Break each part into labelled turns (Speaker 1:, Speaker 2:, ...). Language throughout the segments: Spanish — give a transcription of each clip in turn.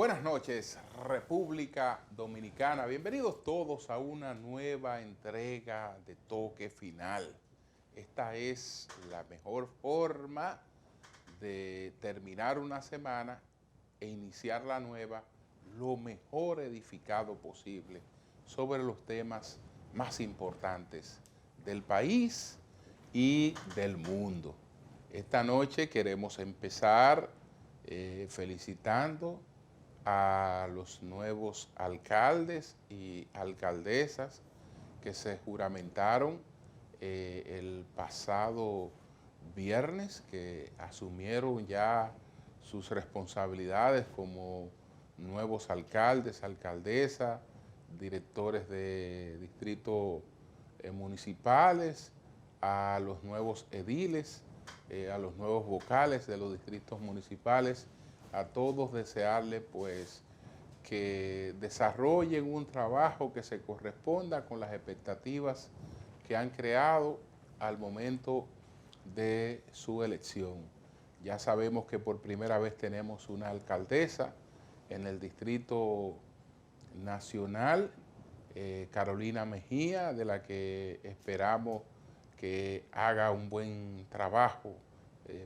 Speaker 1: Buenas noches, República Dominicana. Bienvenidos todos a una nueva entrega de Toque Final. Esta es la mejor forma de terminar una semana e iniciar la nueva lo mejor edificado posible sobre los temas más importantes del país y del mundo. Esta noche queremos empezar felicitando a los nuevos alcaldes y alcaldesas que se juramentaron el pasado viernes, que asumieron ya sus responsabilidades como nuevos alcaldes, alcaldesas, directores de distritos municipales, a los nuevos ediles, a los nuevos vocales de los distritos municipales. A todos desearle pues que desarrollen un trabajo que se corresponda con las expectativas que han creado al momento de su elección. Ya sabemos que por primera vez tenemos una alcaldesa en el Distrito Nacional, Carolina Mejía, de la que esperamos que haga un buen trabajo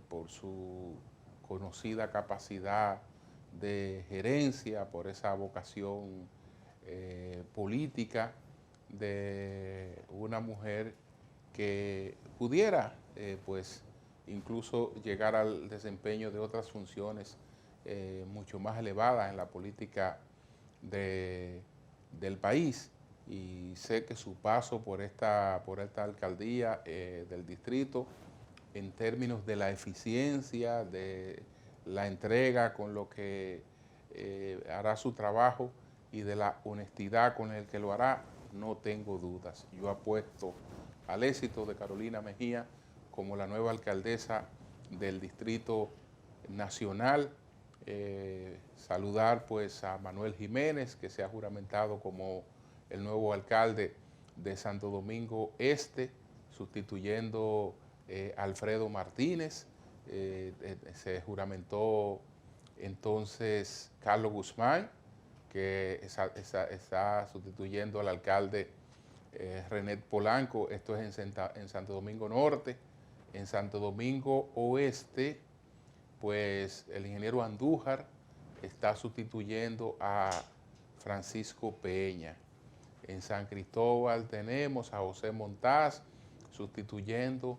Speaker 1: por su conocida capacidad de gerencia, por esa vocación política de una mujer que pudiera pues incluso llegar al desempeño de otras funciones mucho más elevadas en la política del país. Y sé que su paso por esta alcaldía del distrito, en términos de la eficiencia, de la entrega con lo que hará su trabajo y de la honestidad con el que lo hará, no tengo dudas. Yo apuesto al éxito de Carolina Mejía como la nueva alcaldesa del Distrito Nacional. Saludar pues a Manuel Jiménez, que se ha juramentado como el nuevo alcalde de Santo Domingo Este, sustituyendo Alfredo Martínez. Se juramentó entonces Carlos Guzmán, que está sustituyendo al alcalde René Polanco. Esto es en Santo Domingo Norte. En Santo Domingo Oeste, pues el ingeniero Andújar está sustituyendo a Francisco Peña. En San Cristóbal tenemos a José Montaz sustituyendo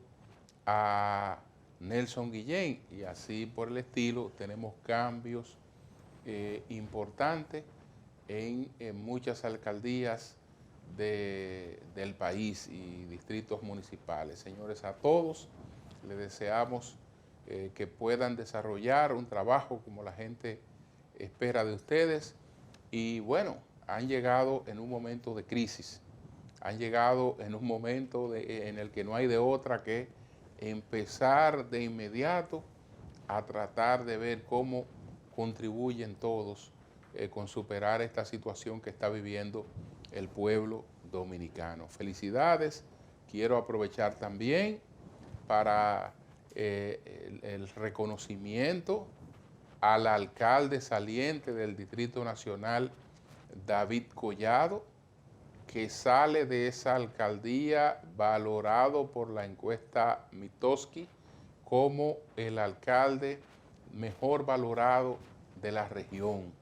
Speaker 1: a Nelson Guillén, y así por el estilo. Tenemos cambios importantes en muchas alcaldías del país y distritos municipales. Señores, a todos les deseamos que puedan desarrollar un trabajo como la gente espera de ustedes. Y bueno, han llegado en un momento de crisis, han llegado en un momento en el que no hay de otra que empezar de inmediato a tratar de ver cómo contribuyen todos con superar esta situación que está viviendo el pueblo dominicano. Felicidades. Quiero aprovechar también para el reconocimiento al alcalde saliente del Distrito Nacional, David Collado, que sale de esa alcaldía valorado por la encuesta Mitofsky como el alcalde mejor valorado de la región.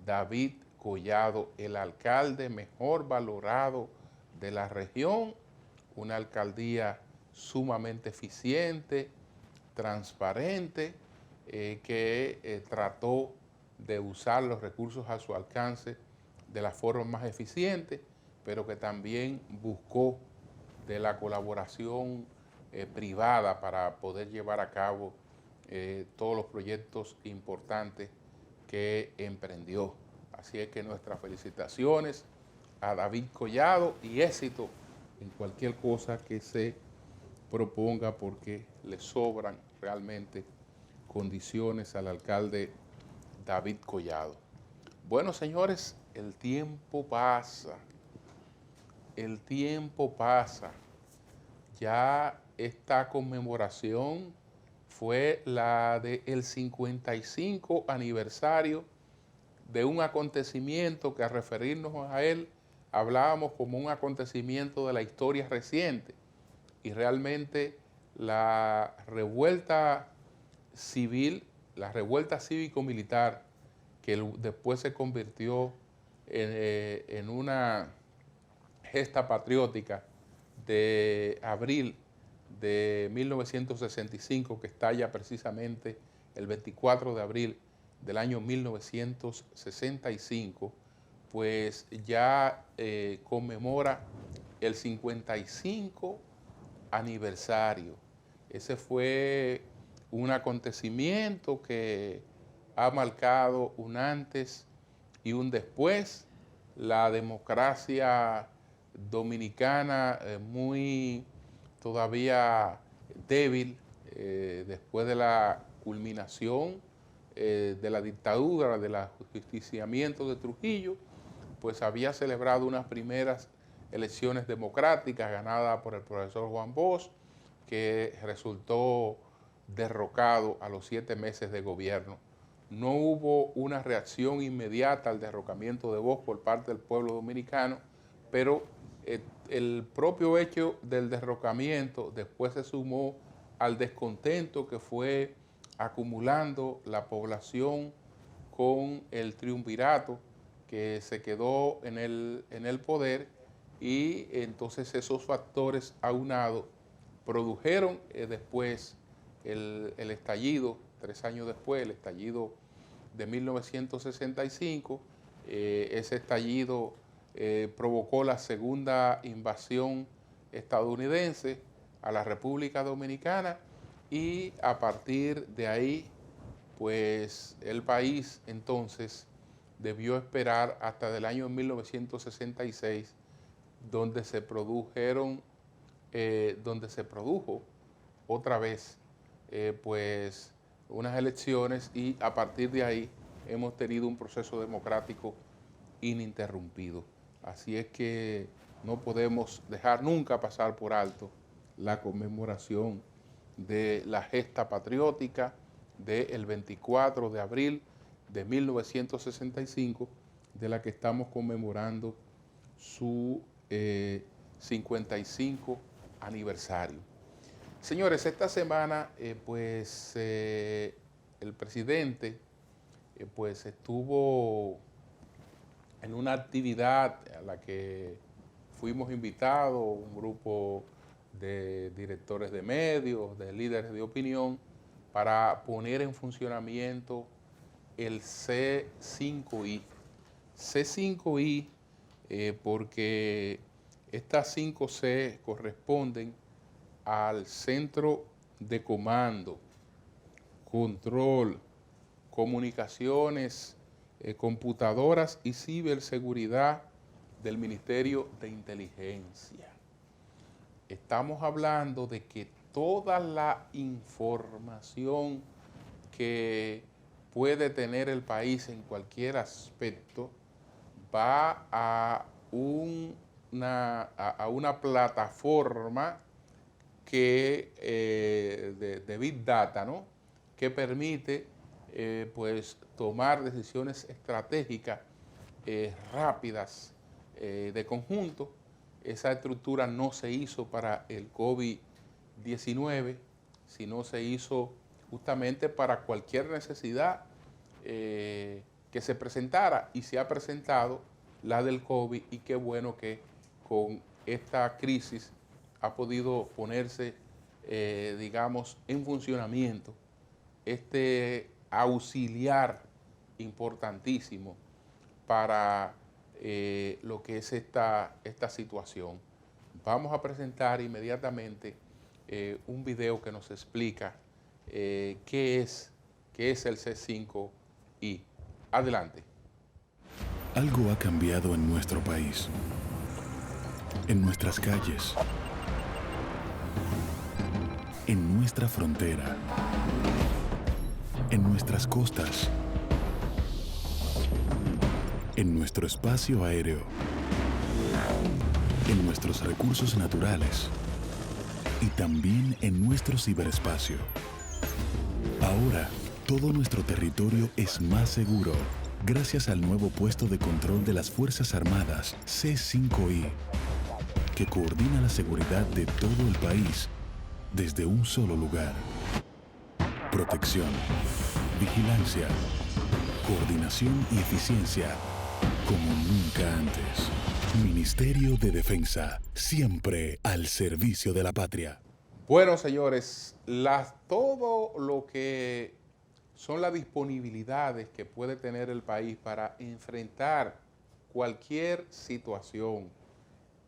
Speaker 1: David Collado, el alcalde mejor valorado de la región, una alcaldía sumamente eficiente, transparente, que trató de usar los recursos a su alcance de la forma más eficiente, pero que también buscó de la colaboración privada para poder llevar a cabo todos los proyectos importantes que emprendió. Así es que nuestras felicitaciones a David Collado y éxito en cualquier cosa que se proponga, porque le sobran realmente condiciones al alcalde David Collado. Bueno, señores, el tiempo pasa. El tiempo pasa. Ya esta conmemoración fue la del 55 aniversario de un acontecimiento que al referirnos a él hablábamos como un acontecimiento de la historia reciente, y realmente la revuelta civil, la revuelta cívico-militar, que después se convirtió en una gesta patriótica de abril de 1965, que estalla precisamente el 24 de abril del año 1965, pues ya conmemora el 55 aniversario. Ese fue un acontecimiento que ha marcado un antes y un después. La democracia dominicana muy todavía débil después de la culminación de la dictadura, del ajusticiamiento de Trujillo, pues había celebrado unas primeras elecciones democráticas ganadas por el profesor Juan Bosch, que resultó derrocado a los 7 meses de gobierno. No hubo una reacción inmediata al derrocamiento de Bosch por parte del pueblo dominicano, pero el propio hecho del derrocamiento después se sumó al descontento que fue acumulando la población con el triunvirato que se quedó en el poder, y entonces esos factores aunados produjeron después el estallido, 3 años después, el estallido de 1965. Ese estallido provocó la segunda invasión estadounidense a la República Dominicana, y a partir de ahí, pues el país entonces debió esperar hasta el año 1966, donde se produjo otra vez pues unas elecciones, y a partir de ahí hemos tenido un proceso democrático ininterrumpido. Así es que no podemos dejar nunca pasar por alto la conmemoración de la gesta patriótica del 24 de abril de 1965, de la que estamos conmemorando su 55 aniversario. Señores, esta semana pues el presidente pues estuvo en una actividad a la que fuimos invitados, un grupo de directores de medios, de líderes de opinión, para poner en funcionamiento el C5I. C5I porque estas 5 C corresponden al Centro de Comando, Control, Comunicaciones, Computadoras y Ciberseguridad del Ministerio de Inteligencia. Estamos hablando de que toda la información que puede tener el país en cualquier aspecto va a una plataforma que, de Big Data, ¿no?, que permite pues tomar decisiones estratégicas rápidas de conjunto. Esa estructura no se hizo para el COVID-19, sino se hizo justamente para cualquier necesidad que se presentara, y se ha presentado la del COVID, y qué bueno que con esta crisis ha podido ponerse, digamos, en funcionamiento este auxiliar importantísimo para lo que es esta situación. Vamos a presentar inmediatamente un video que nos explica qué es el C5I. Adelante.
Speaker 2: Algo ha cambiado en nuestro país, en nuestras calles, en nuestra frontera, en nuestras costas, en nuestro espacio aéreo, en nuestros recursos naturales y también en nuestro ciberespacio. Ahora, todo nuestro territorio es más seguro gracias al nuevo puesto de control de las Fuerzas Armadas, C5I, que coordina la seguridad de todo el país desde un solo lugar. Protección, vigilancia, coordinación y eficiencia como nunca antes. Ministerio de Defensa, siempre al servicio de la patria.
Speaker 1: Bueno, señores, todo lo que son las disponibilidades que puede tener el país para enfrentar cualquier situación,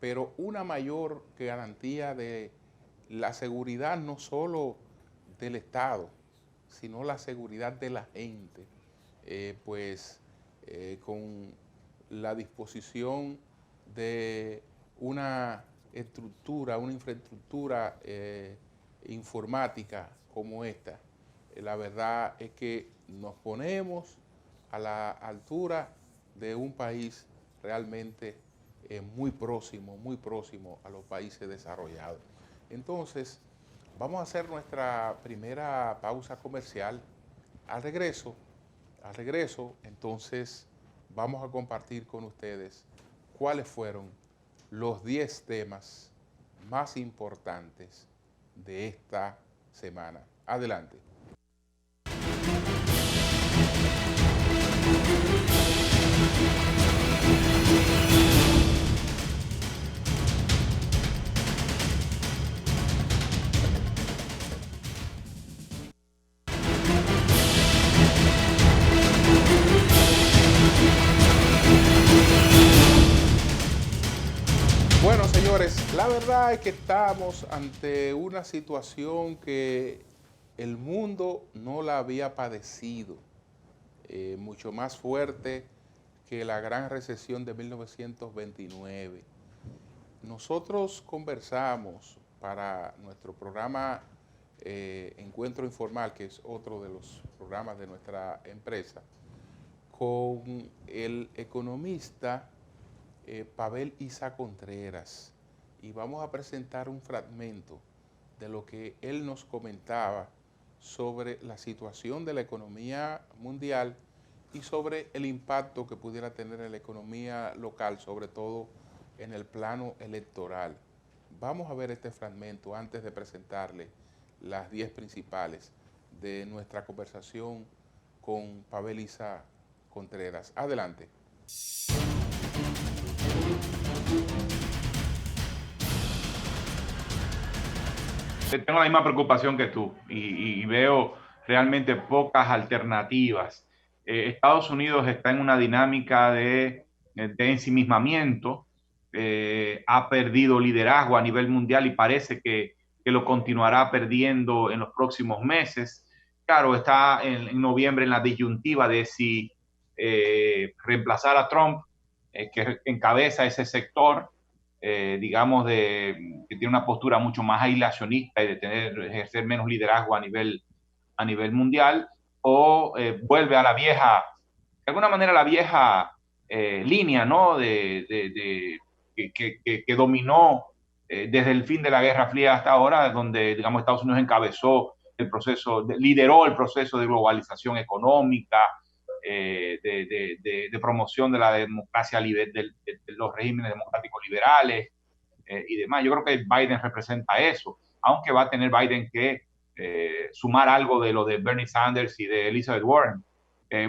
Speaker 1: pero una mayor garantía de la seguridad no solo del Estado, sino la seguridad de la gente, con la disposición de una estructura, una infraestructura informática como esta. La verdad es que nos ponemos a la altura de un país realmente muy próximo a los países desarrollados. Entonces, vamos a hacer nuestra primera pausa comercial. Al regreso, entonces, vamos a compartir con ustedes cuáles fueron los 10 temas más importantes de esta semana. Adelante. Bueno, señores, la verdad es que estamos ante una situación que el mundo no la había padecido, mucho más fuerte que la gran recesión de 1929. Nosotros conversamos para nuestro programa Encuentro Informal, que es otro de los programas de nuestra empresa, con el economista Pavel Isa Contreras, y vamos a presentar un fragmento de lo que él nos comentaba sobre la situación de la economía mundial y sobre el impacto que pudiera tener en la economía local, sobre todo en el plano electoral. Vamos a ver este fragmento antes de presentarle las 10 principales de nuestra conversación con Pavel Isa Contreras. Adelante.
Speaker 3: Tengo la misma preocupación que tú y veo realmente pocas alternativas. Estados Unidos está en una dinámica de ensimismamiento, ha perdido liderazgo a nivel mundial y parece que lo continuará perdiendo en los próximos meses. Claro, está en noviembre en la disyuntiva de si reemplazar a Trump, que encabeza ese sector, digamos, que tiene una postura mucho más aislacionista y de ejercer menos liderazgo a nivel mundial, o vuelve a la vieja, de alguna manera la vieja línea, ¿no? Que dominó desde el fin de la Guerra Fría hasta ahora, donde, digamos, Estados Unidos encabezó el proceso, lideró el proceso de globalización económica, de promoción de la democracia, de los regímenes democráticos liberales y demás. Yo creo que Biden representa eso, aunque va a tener Biden que sumar algo de lo de Bernie Sanders y de Elizabeth Warren,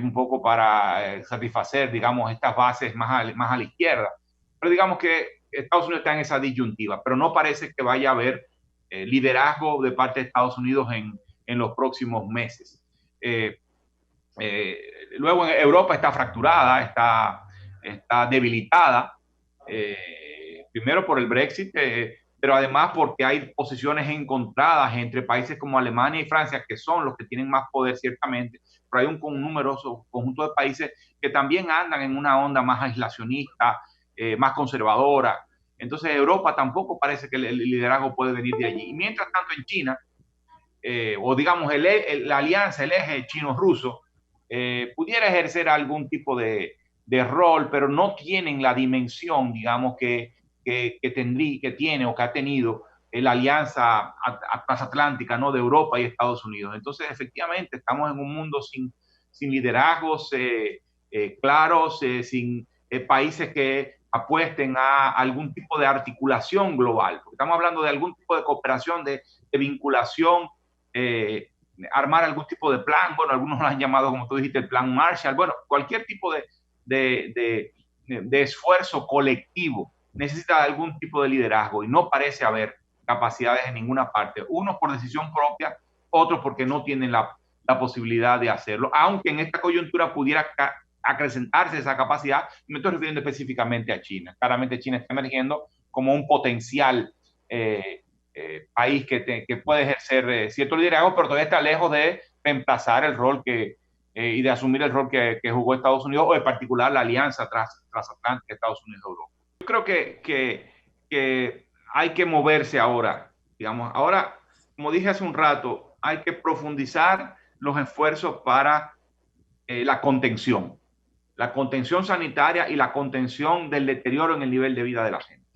Speaker 3: un poco para satisfacer, digamos, estas bases más a la izquierda. Pero digamos que Estados Unidos está en esa disyuntiva, pero no parece que vaya a haber liderazgo de parte de Estados Unidos en los próximos meses. Luego Europa está fracturada, está debilitada, primero por el Brexit, pero además porque hay posiciones encontradas entre países como Alemania y Francia, que son los que tienen más poder ciertamente, pero hay un numeroso conjunto de países que también andan en una onda más aislacionista, más conservadora. Entonces Europa tampoco parece que el liderazgo puede venir de allí. Y mientras tanto en China, o digamos la alianza, el eje chino-ruso, pudiera ejercer algún tipo de rol, pero no tienen la dimensión, digamos, que tiene o que ha tenido la alianza transatlántica, ¿no? De Europa y Estados Unidos. Entonces, efectivamente, estamos en un mundo sin liderazgos claros, sin países que apuesten a algún tipo de articulación global. Porque estamos hablando de algún tipo de cooperación, de vinculación, armar algún tipo de plan. Bueno, algunos lo han llamado, como tú dijiste, el plan Marshall. Bueno, cualquier tipo de esfuerzo colectivo necesita algún tipo de liderazgo y no parece haber capacidades en ninguna parte. Unos por decisión propia, otros porque no tienen la posibilidad de hacerlo. Aunque en esta coyuntura pudiera acrecentarse esa capacidad, me estoy refiriendo específicamente a China. Claramente China está emergiendo como un potencial país que puede ejercer cierto liderazgo, pero todavía está lejos de reemplazar el rol y de asumir el rol que jugó Estados Unidos, o en particular la alianza transatlántica Estados Unidos-Europa. Yo creo que hay que moverse ahora, digamos. Ahora, como dije hace un rato, hay que profundizar los esfuerzos para la contención sanitaria y la contención del deterioro en el nivel de vida de la gente.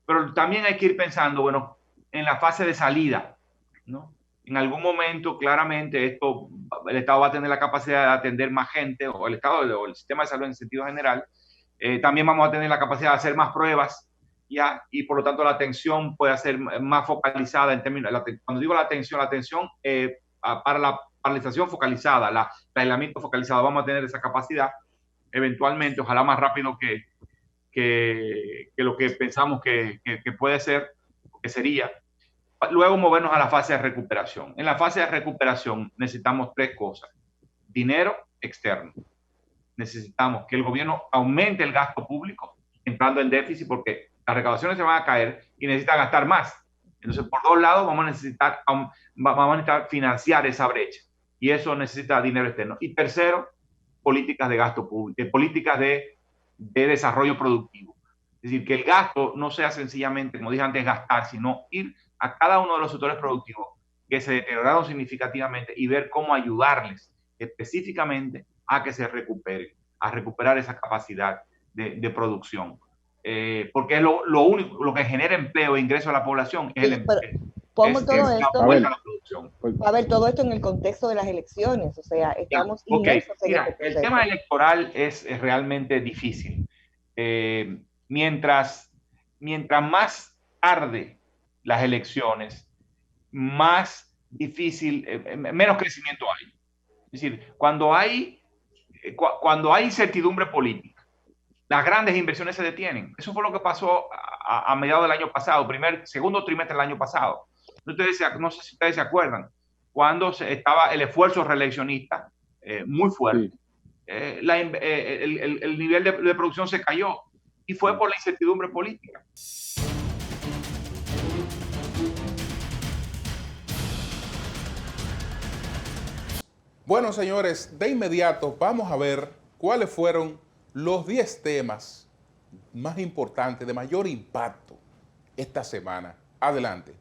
Speaker 3: Pero también hay que ir pensando, bueno, en la fase de salida, ¿no? En algún momento, claramente, el Estado va a tener la capacidad de atender más gente, o el Estado o el sistema de salud en sentido general. También vamos a tener la capacidad de hacer más pruebas, ¿ya? Y por lo tanto la atención puede ser más focalizada en términos, cuando digo la atención para la paralización focalizada, el aislamiento focalizado, vamos a tener esa capacidad eventualmente, ojalá más rápido que lo que pensamos que puede ser, que sería. Luego movernos a la fase de recuperación. En la fase de recuperación necesitamos tres cosas: dinero externo. Necesitamos que el gobierno aumente el gasto público, entrando en déficit, porque las recaudaciones se van a caer y necesita gastar más. Entonces, por dos lados, vamos a necesitar financiar esa brecha, y eso necesita dinero externo. Y tercero, políticas de gasto público, políticas de desarrollo productivo. Es decir, que el gasto no sea sencillamente, como dije antes, gastar, sino ir a cada uno de los sectores productivos que se deterioraron significativamente y ver cómo ayudarles específicamente a que se recuperen, a recuperar esa capacidad de producción. Porque es lo único, lo que genera empleo e ingreso a la población es el empleo.
Speaker 4: Pongo todo esto, a ver, todo esto en el contexto de las elecciones, o sea, estamos inmersos en
Speaker 3: Mira, el tema electoral es realmente difícil. Mientras más tarde las elecciones, más difícil, menos crecimiento hay. Es decir, cuando hay incertidumbre política, las grandes inversiones se detienen. Eso fue lo que pasó a mediados del año pasado, segundo trimestre del año pasado. No sé si ustedes se acuerdan, cuando estaba el esfuerzo reeleccionista muy fuerte, sí. El nivel de producción se cayó, y fue por la incertidumbre política.
Speaker 1: Bueno, señores, de inmediato vamos a ver cuáles fueron los 10 temas más importantes, de mayor impacto esta semana. Adelante.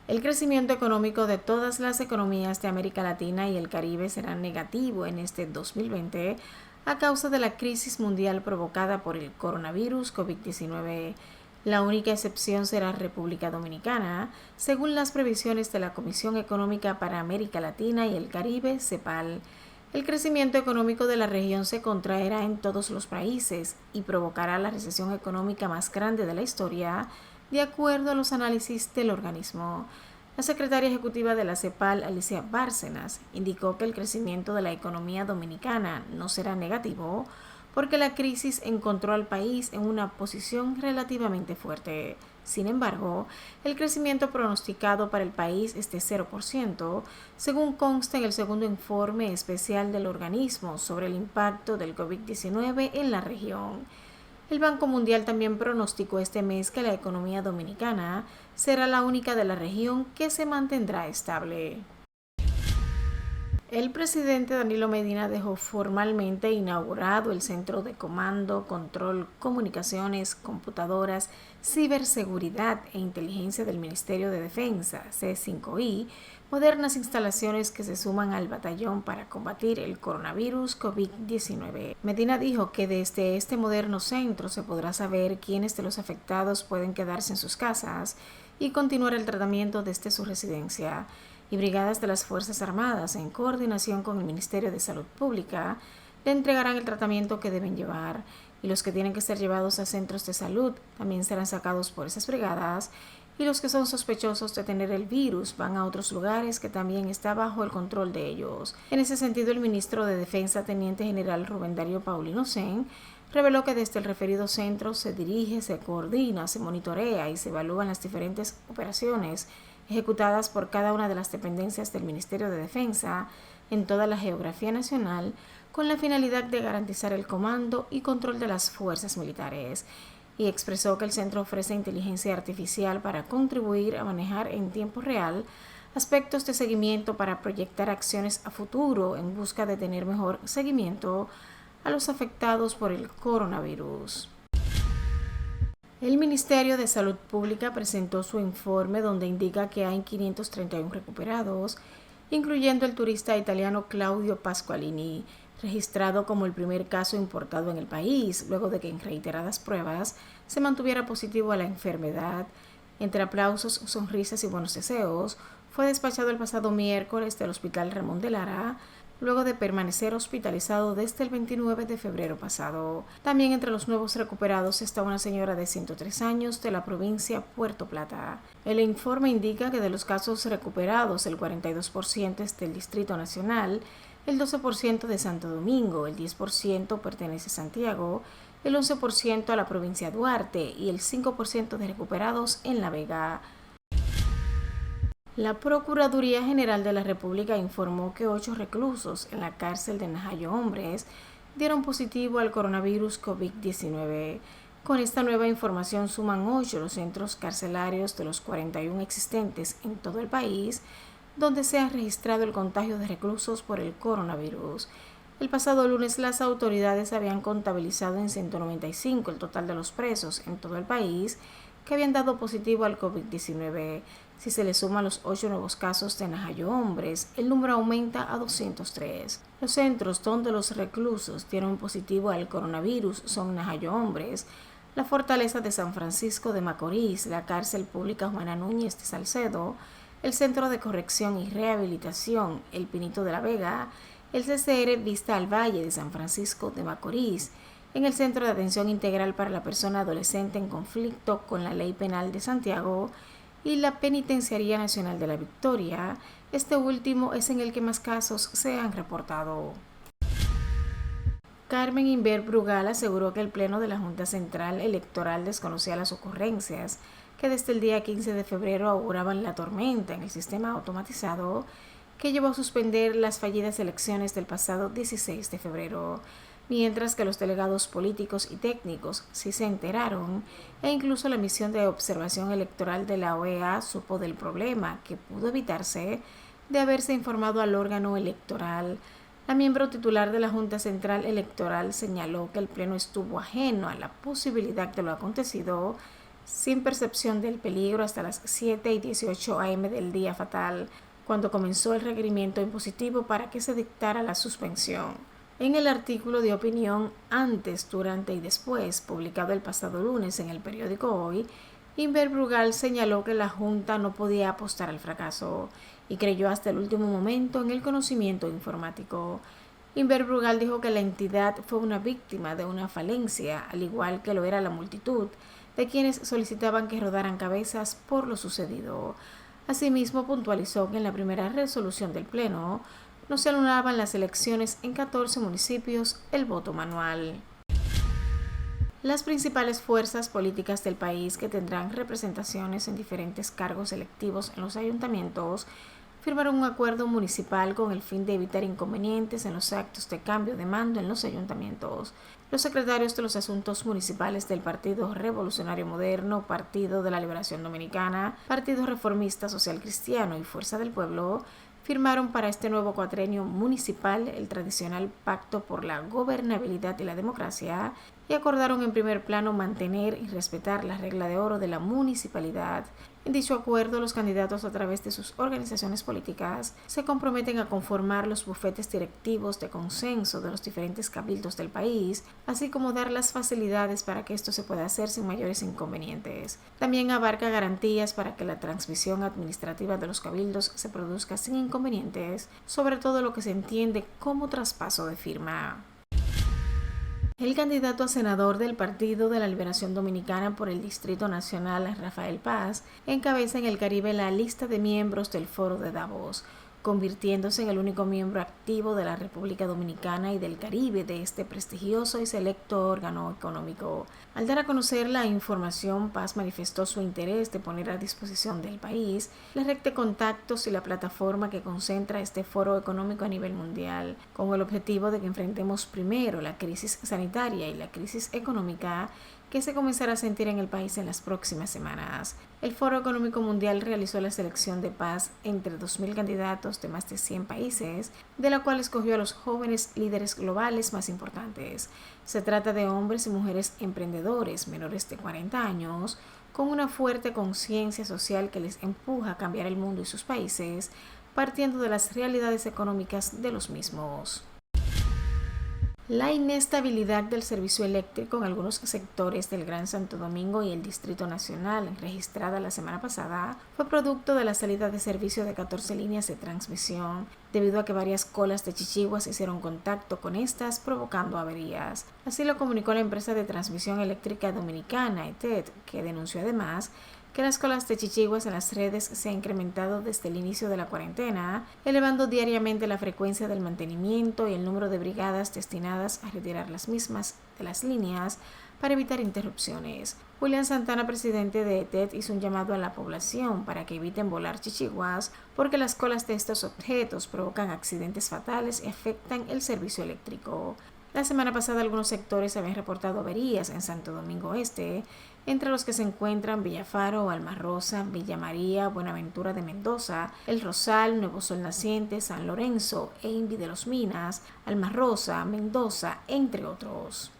Speaker 5: El crecimiento económico de todas las economías de América Latina y el Caribe será negativo en este 2020 a causa de la crisis mundial provocada por el coronavirus COVID-19. La única excepción será República Dominicana, según las previsiones de la Comisión Económica para América Latina y el Caribe, CEPAL. El crecimiento económico de la región se contraerá en todos los países y provocará la recesión económica más grande de la historia, de acuerdo a los análisis del organismo. La secretaria ejecutiva de la CEPAL, Alicia Bárcenas, indicó que el crecimiento de la economía dominicana no será negativo porque la crisis encontró al país en una posición relativamente fuerte. Sin embargo, el crecimiento pronosticado para el país es de 0%, según consta en el segundo informe especial del organismo sobre el impacto del COVID-19 en la región. El Banco Mundial también pronosticó este mes que la economía dominicana será la única de la región que se mantendrá estable. El presidente Danilo Medina dejó formalmente inaugurado el Centro de Comando, Control, Comunicaciones, Computadoras, Ciberseguridad e Inteligencia del Ministerio de Defensa, C5I, modernas instalaciones que se suman al batallón para combatir el coronavirus COVID-19. Medina dijo que desde este moderno centro se podrá saber quiénes de los afectados pueden quedarse en sus casas y continuar el tratamiento desde su residencia. Y brigadas de las Fuerzas Armadas, en coordinación con el Ministerio de Salud Pública, le entregarán el tratamiento que deben llevar, y los que tienen que ser llevados a centros de salud también serán sacados por esas brigadas, y los que son sospechosos de tener el virus van a otros lugares que también está bajo el control de ellos. En ese sentido, el ministro de Defensa, Teniente General Rubén Darío Paulino Sen, reveló que desde el referido centro se dirige, se coordina, se monitorea y se evalúan las diferentes operaciones ejecutadas por cada una de las dependencias del Ministerio de Defensa en toda la geografía nacional, con la finalidad de garantizar el comando y control de las fuerzas militares, y expresó que el centro ofrece inteligencia artificial para contribuir a manejar en tiempo real aspectos de seguimiento para proyectar acciones a futuro en busca de tener mejor seguimiento a los afectados por el coronavirus. El Ministerio de Salud Pública presentó su informe donde indica que hay 531 recuperados, incluyendo el turista italiano Claudio Pasqualini, registrado como el primer caso importado en el país, luego de que en reiteradas pruebas se mantuviera positivo a la enfermedad. Entre aplausos, sonrisas y buenos deseos, fue despachado el pasado miércoles del Hospital Ramón de Lara, luego de permanecer hospitalizado desde el 29 de febrero pasado. También entre los nuevos recuperados está una señora de 103 años de la provincia Puerto Plata. El informe indica que de los casos recuperados, el 42% es del Distrito Nacional, el 12% de Santo Domingo, el 10% pertenece a Santiago, el 11% a la provincia de Duarte y el 5% de recuperados en La Vega. La Procuraduría General de la República informó que 8 reclusos en la cárcel de Najayo Hombres dieron positivo al coronavirus COVID-19. Con esta nueva información suman 8 los centros carcelarios de los 41 existentes en todo el país, donde se ha registrado el contagio de reclusos por el coronavirus. El pasado lunes las autoridades habían contabilizado en 195 el total de los presos en todo el país que habían dado positivo al COVID-19. Si se le suman los 8 nuevos casos de Najayo Hombres, el número aumenta a 203. Los centros donde los reclusos dieron positivo al coronavirus son Najayo Hombres, la Fortaleza de San Francisco de Macorís, la Cárcel Pública Juana Núñez de Salcedo, el Centro de Corrección y Rehabilitación El Pinito de la Vega, el CCR Vista al Valle de San Francisco de Macorís, en el Centro de Atención Integral para la Persona Adolescente en Conflicto con la Ley Penal de Santiago y la Penitenciaría Nacional de la Victoria. Este último es en el que más casos se han reportado. Carmen Inver Brugal aseguró que el Pleno de la Junta Central Electoral desconocía las ocurrencias que desde el día 15 de febrero auguraban la tormenta en el sistema automatizado que llevó a suspender las fallidas elecciones del pasado 16 de febrero, mientras que los delegados políticos y técnicos sí se enteraron, e incluso la misión de observación electoral de la OEA supo del problema que pudo evitarse de haberse informado al órgano electoral. La miembro titular de la Junta Central Electoral señaló que el Pleno estuvo ajeno a la posibilidad de lo acontecido, sin percepción del peligro hasta las 7:18 a.m. del día fatal, cuando comenzó el requerimiento impositivo para que se dictara la suspensión. En el artículo de opinión Antes, Durante y Después, publicado el pasado lunes en el periódico Hoy, Inver Brugal señaló que la Junta no podía apostar al fracaso y creyó hasta el último momento en el conocimiento informático. Inver Brugal dijo que la entidad fue una víctima de una falencia, al igual que lo era la multitud de quienes solicitaban que rodaran cabezas por lo sucedido. Asimismo, puntualizó que en la primera resolución del Pleno no se anulaban las elecciones en 14 municipios el voto manual. Las principales fuerzas políticas del país que tendrán representaciones en diferentes cargos electivos en los ayuntamientos firmaron un acuerdo municipal con el fin de evitar inconvenientes en los actos de cambio de mando en los ayuntamientos. Los secretarios de los asuntos municipales del Partido Revolucionario Moderno, Partido de la Liberación Dominicana, Partido Reformista Social Cristiano y Fuerza del Pueblo firmaron para este nuevo cuatrenio municipal el tradicional Pacto por la Gobernabilidad y la Democracia y acordaron en primer plano mantener y respetar la regla de oro de la municipalidad. En dicho acuerdo, los candidatos a través de sus organizaciones políticas se comprometen a conformar los bufetes directivos de consenso de los diferentes cabildos del país, así como dar las facilidades para que esto se pueda hacer sin mayores inconvenientes. También abarca garantías para que la transmisión administrativa de los cabildos se produzca sin inconvenientes, sobre todo lo que se entiende como traspaso de firma. El candidato a senador del Partido de la Liberación Dominicana por el Distrito Nacional, Rafael Paz, encabeza en el Caribe la lista de miembros del Foro de Davos, convirtiéndose en el único miembro activo de la República Dominicana y del Caribe de este prestigioso y selecto órgano económico. Al dar a conocer la información, Paz manifestó su interés de poner a disposición del país la red de contactos y la plataforma que concentra este foro económico a nivel mundial, con el objetivo de que enfrentemos primero la crisis sanitaria y la crisis económica que se comenzará a sentir en el país en las próximas semanas. El Foro Económico Mundial realizó la selección de Paz entre 2.000 candidatos de más de 100 países, de la cual escogió a los jóvenes líderes globales más importantes. Se trata de hombres y mujeres emprendedores menores de 40 años, con una fuerte conciencia social que les empuja a cambiar el mundo y sus países, partiendo de las realidades económicas de los mismos. La inestabilidad del servicio eléctrico en algunos sectores del Gran Santo Domingo y el Distrito Nacional, registrada la semana pasada, fue producto de la salida de servicio de 14 líneas de transmisión, debido a que varias colas de chichiguas hicieron contacto con estas, provocando averías. Así lo comunicó la empresa de transmisión eléctrica dominicana, ETED, que denunció además que las colas de chichiguas en las redes se han incrementado desde el inicio de la cuarentena, elevando diariamente la frecuencia del mantenimiento y el número de brigadas destinadas a retirar las mismas de las líneas para evitar interrupciones. William Santana, presidente de ETED, hizo un llamado a la población para que eviten volar chichiguas porque las colas de estos objetos provocan accidentes fatales y afectan el servicio eléctrico. La semana pasada algunos sectores habían reportado averías en Santo Domingo Este, entre los que se encuentran Villafaro, Almarrosa, Villa María, Buenaventura de Mendoza, El Rosal, Nuevo Sol Naciente, San Lorenzo, Envi de los Minas, Almarrosa, Mendoza, entre otros.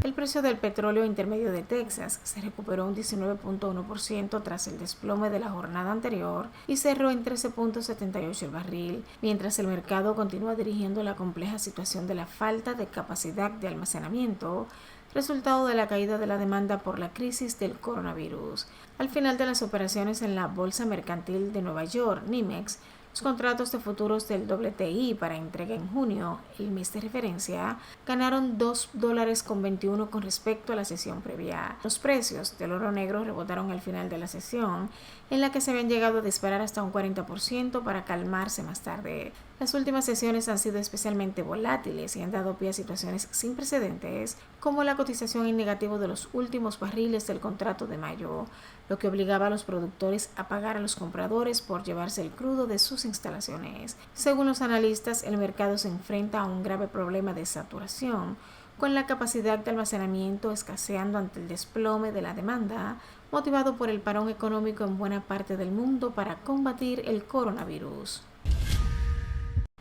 Speaker 5: El precio del petróleo intermedio de Texas se recuperó un 19.1% tras el desplome de la jornada anterior y cerró en 13.78 el barril, mientras el mercado continúa dirigiendo la compleja situación de la falta de capacidad de almacenamiento, resultado de la caída de la demanda por la crisis del coronavirus. Al final de las operaciones en la Bolsa Mercantil de Nueva York, NYMEX, los contratos de futuros del WTI para entrega en junio, el mes de referencia, ganaron $2.21 con respecto a la sesión previa. Los precios del oro negro rebotaron al final de la sesión, en la que se habían llegado a disparar hasta un 40% para calmarse más tarde. Las últimas sesiones han sido especialmente volátiles y han dado pie a situaciones sin precedentes, como la cotización en negativo de los últimos barriles del contrato de mayo, lo que obligaba a los productores a pagar a los compradores por llevarse el crudo de sus instalaciones. Según los analistas, el mercado se enfrenta a un grave problema de saturación, con la capacidad de almacenamiento escaseando ante el desplome de la demanda, motivado por el parón económico en buena parte del mundo para combatir el coronavirus.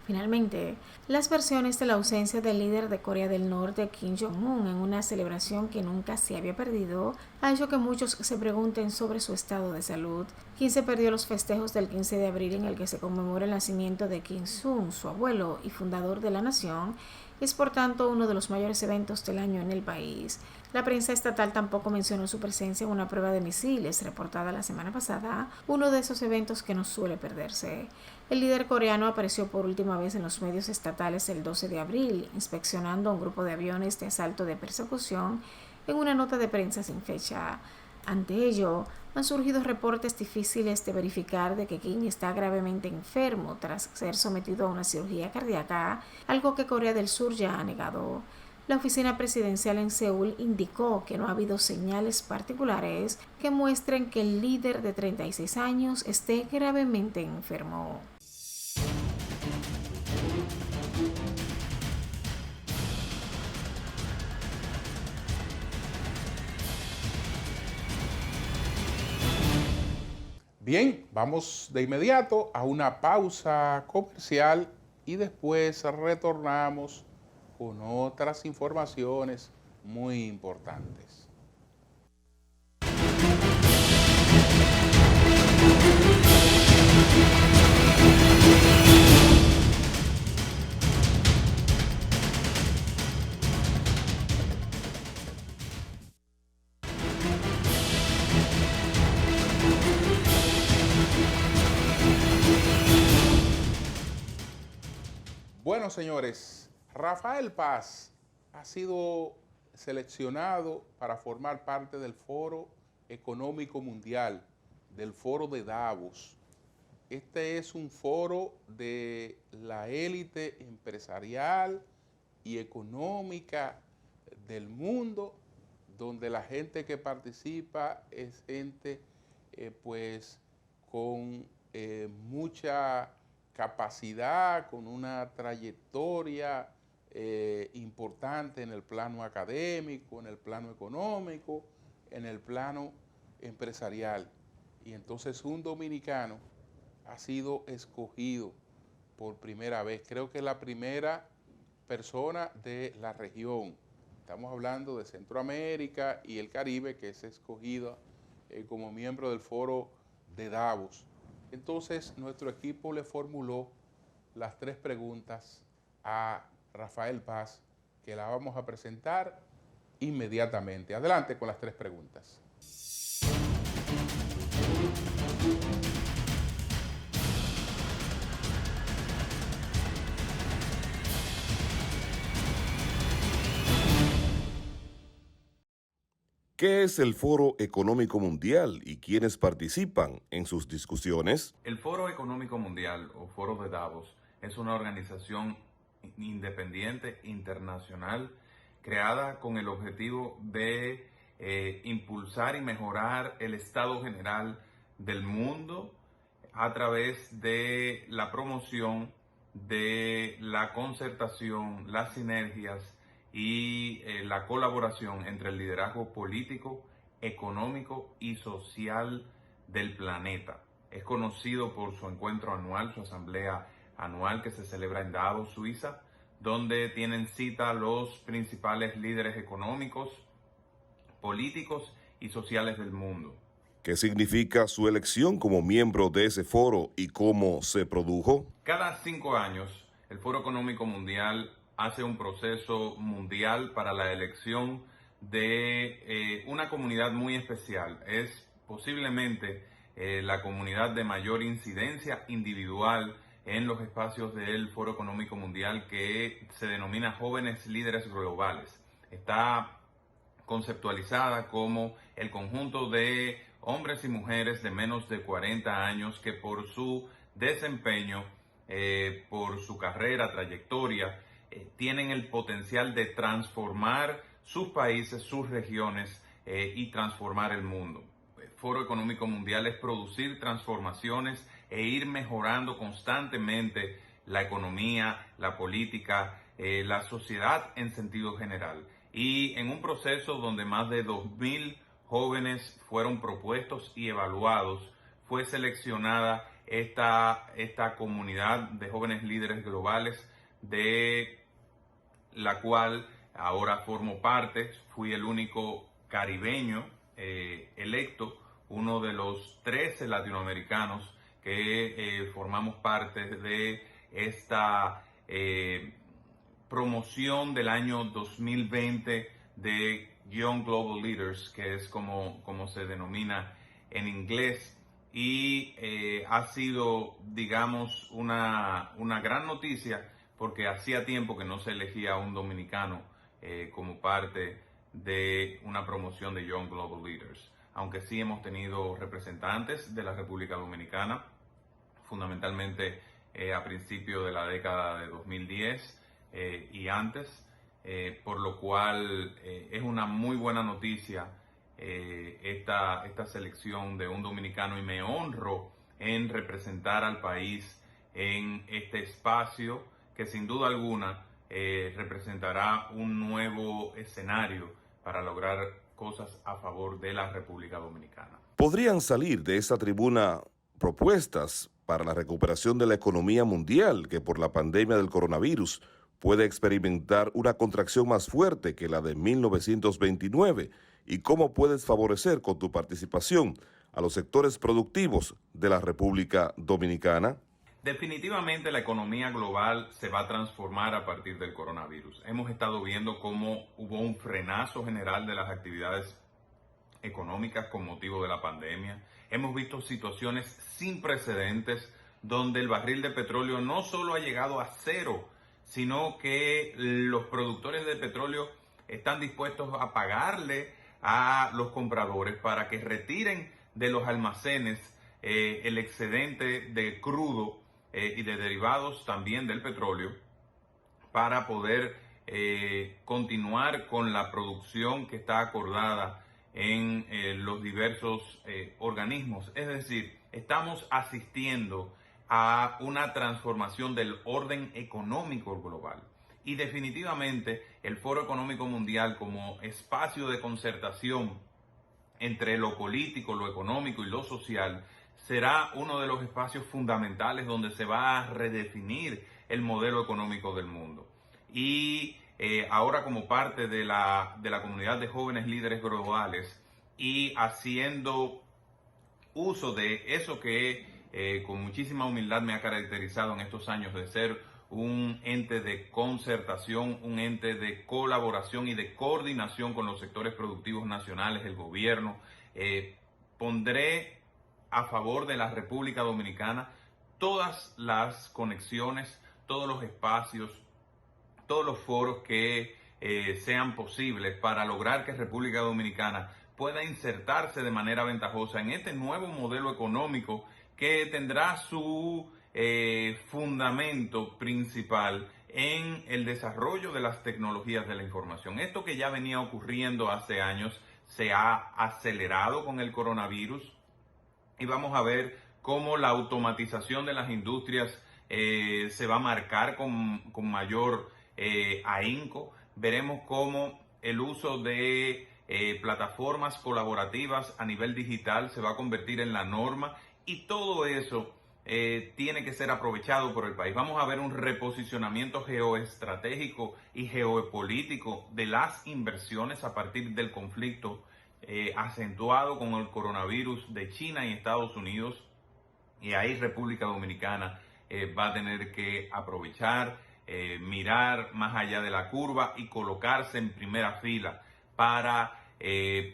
Speaker 5: Finalmente, las versiones de la ausencia del líder de Corea del Norte, Kim Jong-un, en una celebración que nunca se había perdido, ha hecho que muchos se pregunten sobre su estado de salud. Kim se perdió los festejos del 15 de abril en el que se conmemora el nacimiento de Kim Il-sung, su abuelo y fundador de la nación, y es por tanto uno de los mayores eventos del año en el país. La prensa estatal tampoco mencionó su presencia en una prueba de misiles reportada la semana pasada, uno de esos eventos que no suele perderse. El líder coreano apareció por última vez en los medios estatales el 12 de abril, inspeccionando a un grupo de aviones de asalto de persecución en una nota de prensa sin fecha. Ante ello, han surgido reportes difíciles de verificar de que Kim está gravemente enfermo tras ser sometido a una cirugía cardíaca, algo que Corea del Sur ya ha negado. La oficina presidencial en Seúl indicó que no ha habido señales particulares que muestren que el líder de 36 años esté gravemente enfermo.
Speaker 1: Bien, vamos de inmediato a una pausa comercial y después retornamos con otras informaciones muy importantes. Bueno, señores, Rafael Paz ha sido seleccionado para formar parte del Foro Económico Mundial, del Foro de Davos. Este es un foro de la élite empresarial y económica del mundo, donde la gente que participa es gente pues con mucha capacidad, con una trayectoria importante en el plano académico, en el plano económico, en el plano empresarial. Y entonces un dominicano ha sido escogido por primera vez. Creo que es la primera persona de la región. Estamos hablando de Centroamérica y el Caribe que es escogida como miembro del Foro de Davos. Entonces, nuestro equipo le formuló las 3 preguntas a Rafael Paz, que la vamos a presentar inmediatamente. Adelante con las 3 preguntas.
Speaker 6: ¿Qué es el Foro Económico Mundial y quiénes participan en sus discusiones?
Speaker 7: El Foro Económico Mundial o Foro de Davos es una organización independiente internacional creada con el objetivo de impulsar y mejorar el estado general del mundo a través de la promoción de la concertación, las sinergias y la colaboración entre el liderazgo político, económico y social del planeta. Es conocido por su encuentro anual, su asamblea anual que se celebra en Davos, Suiza, donde tienen cita los principales líderes económicos, políticos y sociales del mundo.
Speaker 6: ¿Qué significa su elección como miembro de ese foro y cómo se produjo?
Speaker 7: Cada 5 años, el Foro Económico Mundial hace un proceso mundial para la elección de una comunidad muy especial. Es posiblemente la comunidad de mayor incidencia individual en los espacios del Foro Económico Mundial, que se denomina Jóvenes Líderes Globales. Está conceptualizada como el conjunto de hombres y mujeres de menos de 40 años que por su desempeño, por su carrera, trayectoria, tienen el potencial de transformar sus países, sus regiones y transformar el mundo. El Foro Económico Mundial es producir transformaciones e ir mejorando constantemente la economía, la política, la sociedad en sentido general. Y en un proceso donde más de 2.000 jóvenes fueron propuestos y evaluados, fue seleccionada esta comunidad de jóvenes líderes globales, de la cual ahora formo parte. Fui el único caribeño electo, uno de los 13 latinoamericanos que formamos parte de esta promoción del año 2020 de Young Global Leaders, que es como se denomina en inglés, y ha sido, digamos, una gran noticia, porque hacía tiempo que no se elegía a un dominicano como parte de una promoción de Young Global Leaders, aunque sí hemos tenido representantes de la República Dominicana, fundamentalmente a principios de la década de 2010 y antes, por lo cual es una muy buena noticia esta selección de un dominicano, y me honro en representar al país en este espacio que sin duda alguna representará un nuevo escenario para lograr cosas a favor de la República Dominicana.
Speaker 6: ¿Podrían salir de esa tribuna propuestas para la recuperación de la economía mundial, que por la pandemia del coronavirus puede experimentar una contracción más fuerte que la de 1929, y cómo puedes favorecer con tu participación a los sectores productivos de la República Dominicana?
Speaker 7: Definitivamente la economía global se va a transformar a partir del coronavirus. Hemos estado viendo cómo hubo un frenazo general de las actividades económicas con motivo de la pandemia. Hemos visto situaciones sin precedentes donde el barril de petróleo no solo ha llegado a cero, sino que los productores de petróleo están dispuestos a pagarle a los compradores para que retiren de los almacenes el excedente de crudo y de derivados también del petróleo para poder continuar con la producción que está acordada en los diversos organismos. Es decir, estamos asistiendo a una transformación del orden económico global. Y definitivamente el Foro Económico Mundial, como espacio de concertación entre lo político, lo económico y lo social, será uno de los espacios fundamentales donde se va a redefinir el modelo económico del mundo. Y ahora, como parte de la comunidad de jóvenes líderes globales y haciendo uso de eso que con muchísima humildad me ha caracterizado en estos años, de ser un ente de concertación, un ente de colaboración y de coordinación con los sectores productivos nacionales, el gobierno, pondré a favor de la República Dominicana todas las conexiones, todos los espacios, todos los foros que sean posibles para lograr que República Dominicana pueda insertarse de manera ventajosa en este nuevo modelo económico que tendrá su fundamento principal en el desarrollo de las tecnologías de la información. Esto que ya venía ocurriendo hace años se ha acelerado con el coronavirus y vamos a ver cómo la automatización de las industrias se va a marcar con mayor ahínco. Veremos cómo el uso de plataformas colaborativas a nivel digital se va a convertir en la norma, y todo eso tiene que ser aprovechado por el país. Vamos a ver un reposicionamiento geoestratégico y geopolítico de las inversiones a partir del conflicto acentuado con el coronavirus de China y Estados Unidos, y ahí República Dominicana va a tener que aprovechar, mirar más allá de la curva y colocarse en primera fila para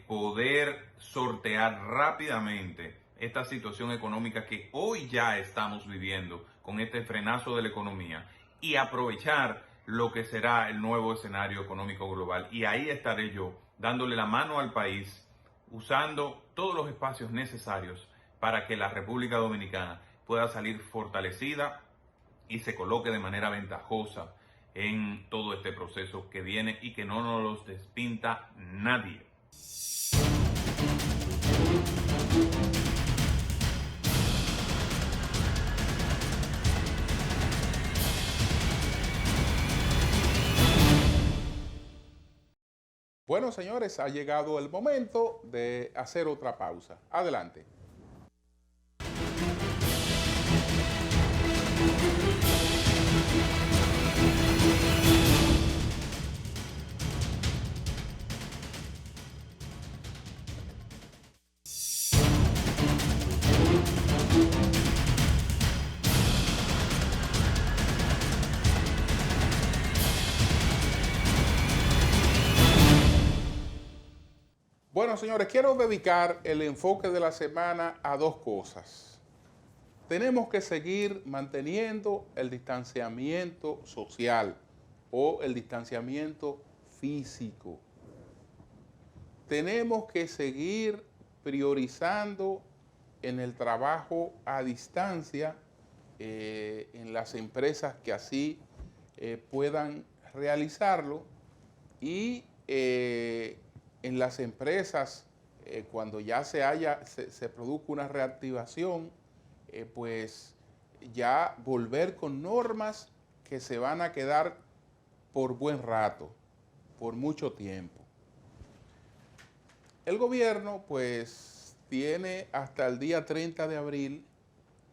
Speaker 7: poder sortear rápidamente esta situación económica que hoy ya estamos viviendo con este frenazo de la economía, y aprovechar lo que será el nuevo escenario económico global. Y ahí estaré yo dándole la mano al país, usando todos los espacios necesarios para que la República Dominicana pueda salir fortalecida y se coloque de manera ventajosa en todo este proceso que viene y que no nos los despinta nadie.
Speaker 1: Bueno, señores, ha llegado el momento de hacer otra pausa. Adelante. Bueno, señores, quiero dedicar el enfoque de la semana a dos cosas. Tenemos que seguir manteniendo el distanciamiento social o el distanciamiento físico. Tenemos que seguir priorizando en el trabajo a distancia en las empresas que así puedan realizarlo, y en las empresas, cuando ya se produzca una reactivación, pues ya volver con normas que se van a quedar por buen rato, por mucho tiempo. El gobierno pues tiene hasta el día 30 de abril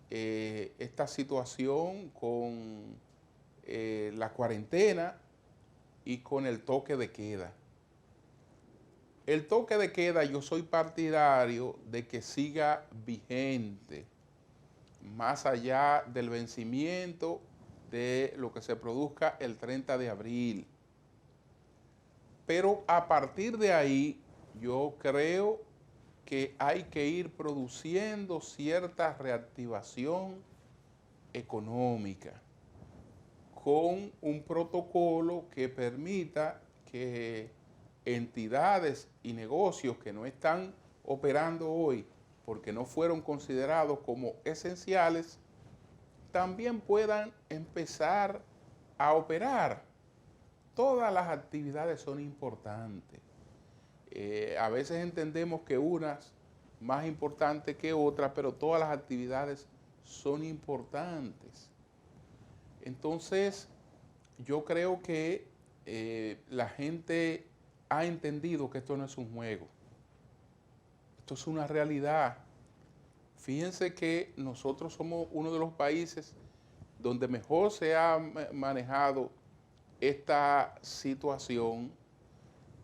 Speaker 1: esta situación con la cuarentena y con el toque de queda. El toque de queda, yo soy partidario de que siga vigente más allá del vencimiento de lo que se produzca el 30 de abril. Pero a partir de ahí, yo creo que hay que ir produciendo cierta reactivación económica con un protocolo que permita que entidades y negocios que no están operando hoy porque no fueron considerados como esenciales, también puedan empezar a operar. Todas las actividades son importantes. A veces entendemos que unas más importantes que otras, pero todas las actividades son importantes. Entonces, yo creo que la gente ha entendido que esto no es un juego. Esto es una realidad. Fíjense que nosotros somos uno de los países donde mejor se ha manejado esta situación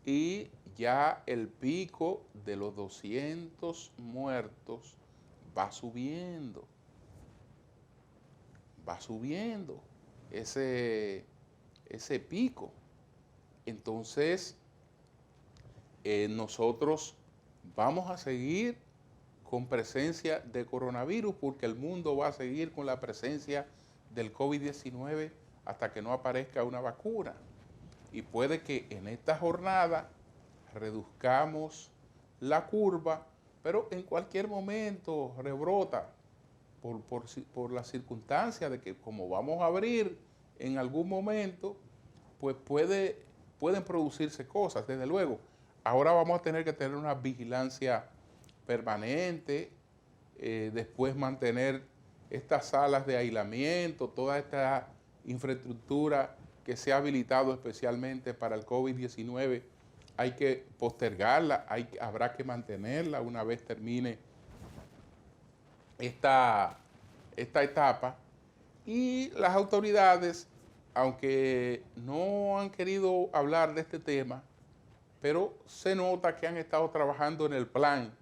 Speaker 1: y ya el pico de los 200 muertos va subiendo ese pico. Entonces, nosotros vamos a seguir con presencia de coronavirus porque el mundo va a seguir con la presencia del COVID-19 hasta que no aparezca una vacuna. Y puede que en esta jornada reduzcamos la curva, pero en cualquier momento rebrota por la circunstancia de que como vamos a abrir en algún momento, pues pueden producirse cosas, desde luego. Ahora vamos a tener que tener una vigilancia permanente, después mantener estas salas de aislamiento, toda esta infraestructura que se ha habilitado especialmente para el COVID-19, hay que postergarla, habrá que mantenerla una vez termine esta etapa. Y las autoridades, aunque no han querido hablar de este tema, pero se nota que han estado trabajando en el plan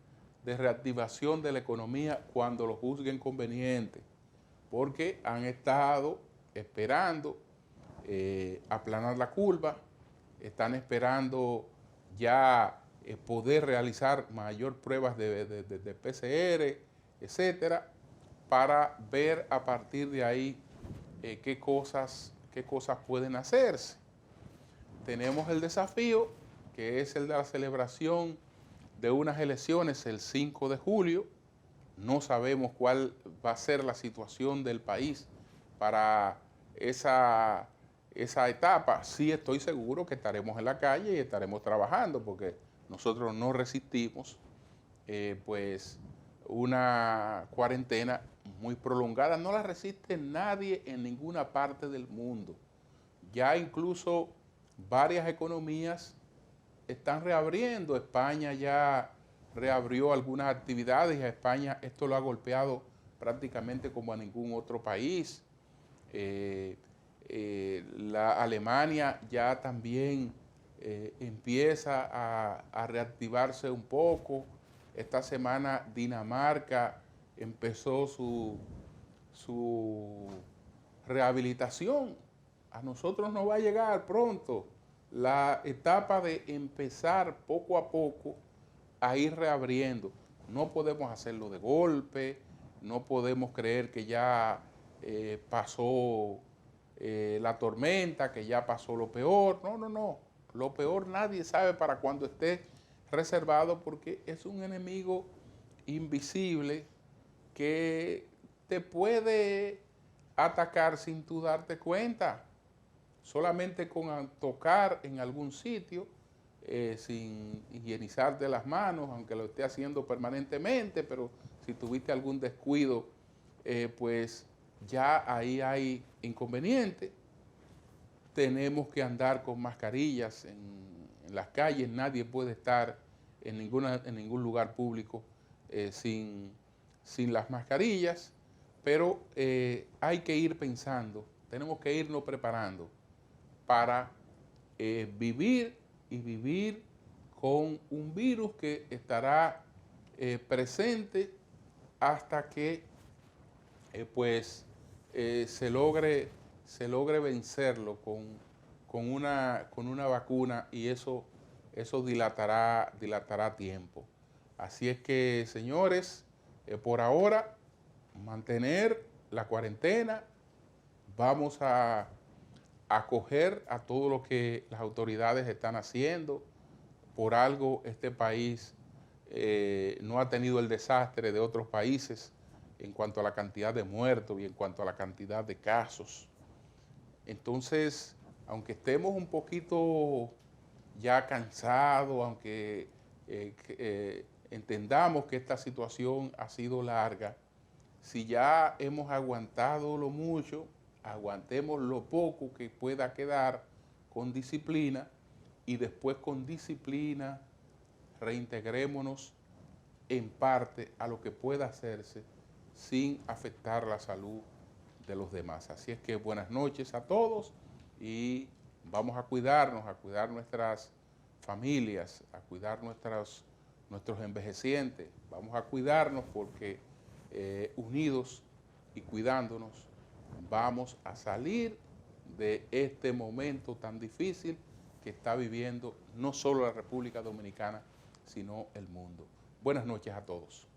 Speaker 1: de reactivación de la economía cuando lo juzguen conveniente, porque han estado esperando aplanar la curva, están esperando ya poder realizar mayor pruebas de PCR, etcétera, para ver a partir de ahí qué cosas pueden hacerse. Tenemos el desafío, que es el de la celebración de unas elecciones el 5 de julio. No sabemos cuál va a ser la situación del país para esa etapa. Sí estoy seguro que estaremos en la calle y estaremos trabajando, porque nosotros no resistimos pues una cuarentena muy prolongada. No la resiste nadie en ninguna parte del mundo. Ya incluso varias economías están reabriendo. España ya reabrió algunas actividades y a España esto lo ha golpeado prácticamente como a ningún otro país. La Alemania ya también empieza a reactivarse un poco. Esta semana Dinamarca empezó su rehabilitación. A nosotros nos va a llegar pronto la etapa de empezar poco a poco a ir reabriendo. No podemos hacerlo de golpe, no podemos creer que ya pasó la tormenta, que ya pasó lo peor. No. Lo peor nadie sabe para cuándo esté reservado, porque es un enemigo invisible que te puede atacar sin tú darte cuenta. Solamente con tocar en algún sitio, sin higienizarte las manos, aunque lo esté haciendo permanentemente, pero si tuviste algún descuido, pues ya ahí hay inconveniente. Tenemos que andar con mascarillas en las calles. Nadie puede estar en ningún lugar público sin las mascarillas. pero hay que ir pensando, tenemos que irnos preparando para vivir con un virus que estará presente hasta que se logre vencerlo con una vacuna, y eso dilatará tiempo. Así es que, señores, por ahora, mantener la cuarentena. Vamos a acoger a todo lo que las autoridades están haciendo. Por algo este país no ha tenido el desastre de otros países en cuanto a la cantidad de muertos y en cuanto a la cantidad de casos. Entonces, aunque estemos un poquito ya cansados, aunque entendamos que esta situación ha sido larga, si ya hemos aguantado lo mucho, aguantemos lo poco que pueda quedar con disciplina, y después con disciplina reintegrémonos en parte a lo que pueda hacerse sin afectar la salud de los demás. Así es que buenas noches a todos, y vamos a cuidarnos, a cuidar nuestras familias, a cuidar nuestros envejecientes. Vamos a cuidarnos porque unidos y cuidándonos vamos a salir de este momento tan difícil que está viviendo no solo la República Dominicana, sino el mundo. Buenas noches a todos.